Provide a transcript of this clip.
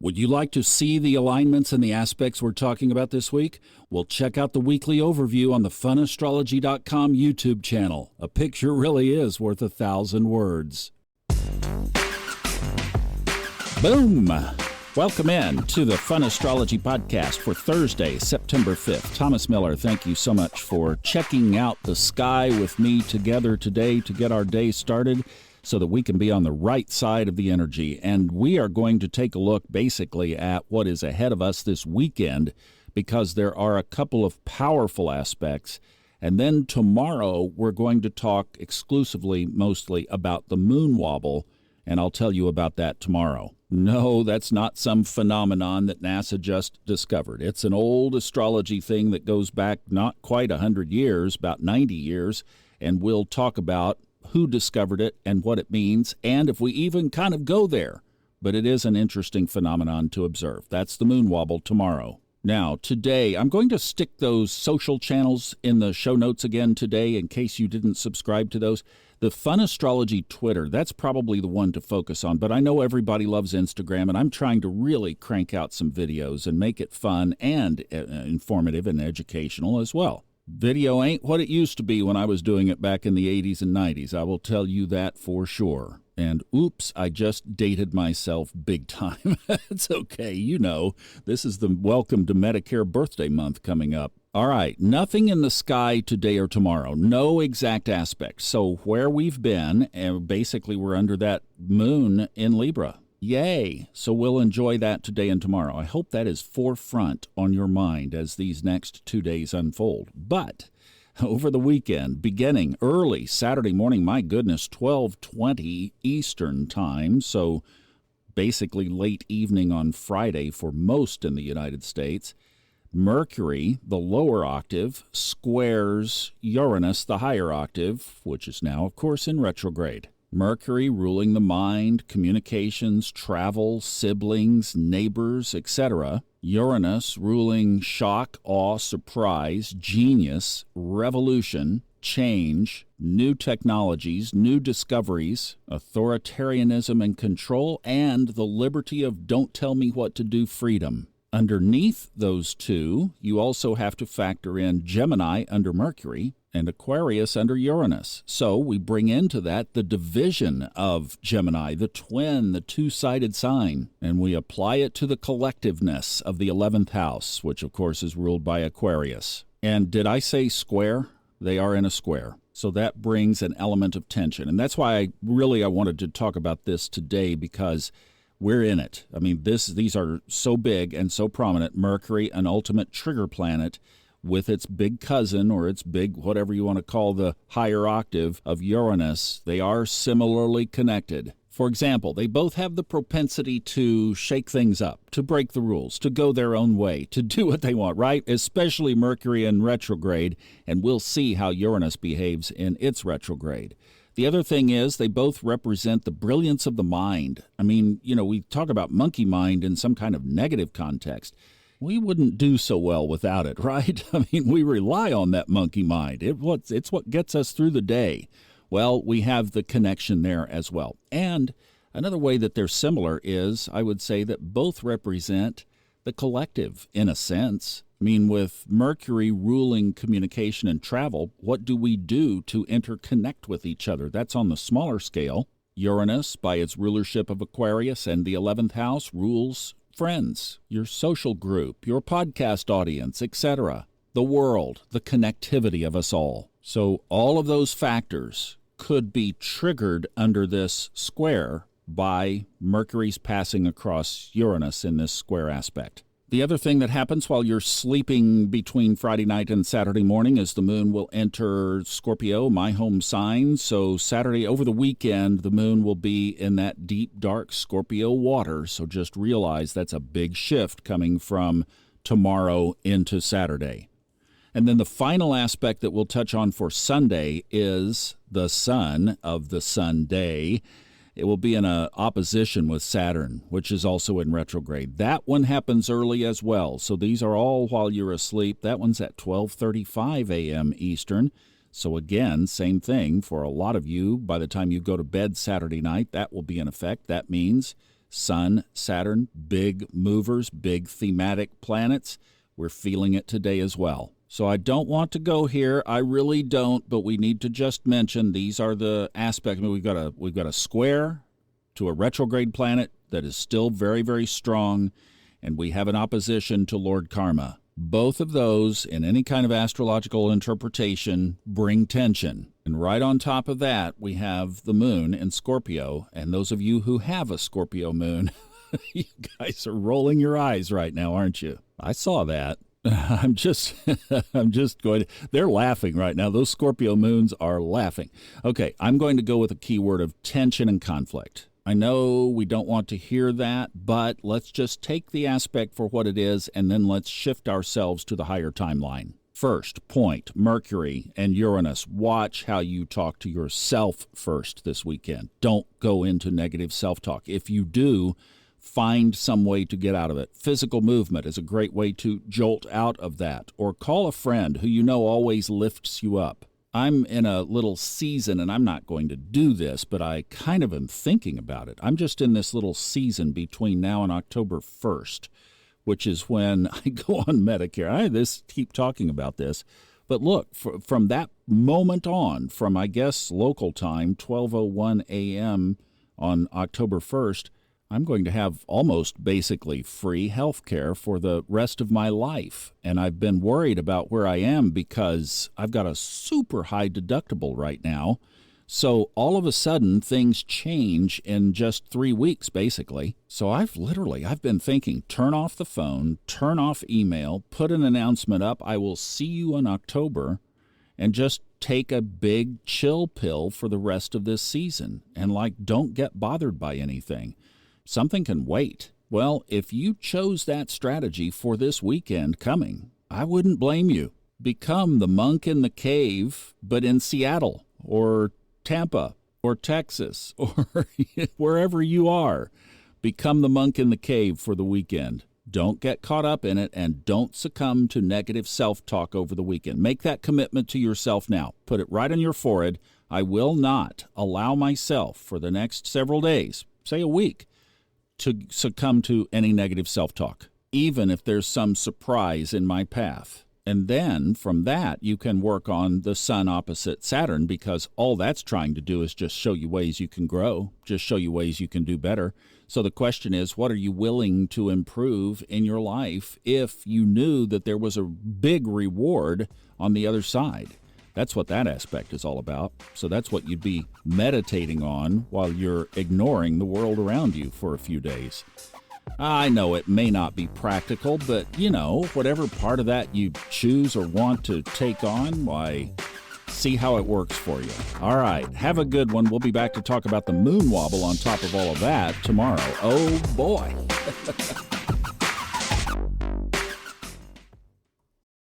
Would you like to see the alignments and the aspects we're talking about this week? Well, check out the weekly overview on the funastrology.com YouTube channel. A picture really is worth 1,000 words. Boom! Welcome in to the Fun Astrology Podcast for Thursday, September 5th. Thomas Miller, thank you so much for checking out the sky with me together today to get our day started so that we can be on the right side of the energy. And we are going to take a look basically at what is ahead of us this weekend because there are a couple of powerful aspects. And then tomorrow we're going to talk exclusively, mostly about the moon wobble, and I'll tell you about that tomorrow. No, that's not some phenomenon that NASA just discovered. It's an old astrology thing that goes back not quite 100 years, about 90 years, and we'll talk about who discovered it and what it means, and if we even kind of go there. But it is an interesting phenomenon to observe. That's the moon wobble tomorrow. Now, today, I'm going to stick those social channels in the show notes again today in case you didn't subscribe to those. The Fun Astrology Twitter, that's probably the one to focus on, but I know everybody loves Instagram, and I'm trying to really crank out some videos and make it fun and informative and educational as well. Video ain't what it used to be when I was doing it back in the 80s and 90s. I will tell you that for sure. And oops, I just dated myself big time. It's okay. You know, this is the Welcome to Medicare birthday month coming up. All right, nothing in the sky today or tomorrow. No exact aspects. So where we've been, and basically we're under that moon in Libra. Yay! So we'll enjoy that today and tomorrow. I hope that is forefront on your mind as these next 2 days unfold. But over the weekend, beginning early Saturday morning, my goodness, 12:20 Eastern time, so basically late evening on Friday for most in the United States, Mercury, the lower octave, squares Uranus, the higher octave, which is now, of course, in retrograde. Mercury ruling the mind, communications, travel, siblings, neighbors, etc. Uranus ruling shock, awe, surprise, genius, revolution, change, new technologies, new discoveries, authoritarianism and control, and the liberty of don't tell me what to do freedom. Underneath those two, you also have to factor in Gemini under Mercury and Aquarius under Uranus. So we bring into that the division of Gemini, the twin, the two-sided sign, and we apply it to the collectiveness of the 11th house, which of course is ruled by Aquarius. And did I say square? They are in a square. So that brings an element of tension. And that's why I wanted to talk about this today, because we're in it. I mean, these are so big and so prominent. Mercury, an ultimate trigger planet, with its big cousin, or its big, whatever you want to call the higher octave of Uranus, they are similarly connected. For example, they both have the propensity to shake things up, to break the rules, to go their own way, to do what they want, right? Especially Mercury in retrograde, and we'll see how Uranus behaves in its retrograde. The other thing is they both represent the brilliance of the mind. I mean, you know, we talk about monkey mind in some kind of negative context. We wouldn't do so well without it, right? I mean, we rely on that monkey mind. It's what gets us through the day. Well, we have the connection there as well. And another way that they're similar is, I would say, that both represent the collective in a sense. I mean, with Mercury ruling communication and travel, what do we do to interconnect with each other? That's on the smaller scale. Uranus, by its rulership of Aquarius and the 11th house, rules friends, your social group, your podcast audience, etc. The world, the connectivity of us all. So all of those factors could be triggered under this square by Mercury's passing across Uranus in this square aspect. The other thing that happens while you're sleeping between Friday night and Saturday morning is the moon will enter Scorpio, my home sign. So Saturday over the weekend, the moon will be in that deep, dark Scorpio water. So just realize that's a big shift coming from tomorrow into Saturday. And then the final aspect that we'll touch on for Sunday is the sun of the Sunday. It will be in an opposition with Saturn, which is also in retrograde. That one happens early as well. So these are all while you're asleep. That one's at 12:35 a.m. Eastern. So again, same thing for a lot of you. By the time you go to bed Saturday night, that will be in effect. That means Sun, Saturn, big movers, big thematic planets. We're feeling it today as well. So I don't want to go here. I really don't, but we need to just mention these are the aspects. I mean, we've got a square to a retrograde planet that is still very, very strong, and we have an opposition to Lord Karma. Both of those, in any kind of astrological interpretation, bring tension. And right on top of that, we have the moon in Scorpio. And those of you who have a Scorpio moon, you guys are rolling your eyes right now, aren't you? I saw that. I'm just going to, they're laughing right now. Those Scorpio moons are laughing. Okay, I'm going to go with a keyword of tension and conflict. I know we don't want to hear that, but let's just take the aspect for what it is, and then let's shift ourselves to the higher timeline. First point, Mercury and Uranus. Watch how you talk to yourself first this weekend. Don't go into negative self-talk. If you do, find some way to get out of it. Physical movement is a great way to jolt out of that, or call a friend who you know always lifts you up. I'm in a little season, and I'm not going to do this, but I kind of am thinking about it. I'm just in this little season between now and October 1st, which is when I go on Medicare. I keep talking about this, but look, from that moment on, from, I guess, local time, 12:01 a.m. on October 1st, I'm going to have almost basically free health care for the rest of my life. And I've been worried about where I am because I've got a super high deductible right now. So all of a sudden, things change in just 3 weeks, basically. So I've been thinking, turn off the phone, turn off email, put an announcement up, I will see you in October, and just take a big chill pill for the rest of this season. And don't get bothered by anything. Something can wait. Well, if you chose that strategy for this weekend coming, I wouldn't blame you. Become the monk in the cave, but in Seattle or Tampa or Texas or wherever you are. Become the monk in the cave for the weekend. Don't get caught up in it, and don't succumb to negative self-talk over the weekend. Make that commitment to yourself now. Put it right on your forehead. I will not allow myself for the next several days, say a week, to succumb to any negative self-talk, even if there's some surprise in my path. And then from that, you can work on the sun opposite Saturn, because all that's trying to do is just show you ways you can grow, just show you ways you can do better. So the question is, what are you willing to improve in your life if you knew that there was a big reward on the other side? That's what that aspect is all about. So that's what you'd be meditating on while you're ignoring the world around you for a few days. I know it may not be practical, but, whatever part of that you choose or want to take on, why, see how it works for you. All right, have a good one. We'll be back to talk about the moon wobble on top of all of that tomorrow. Oh, boy.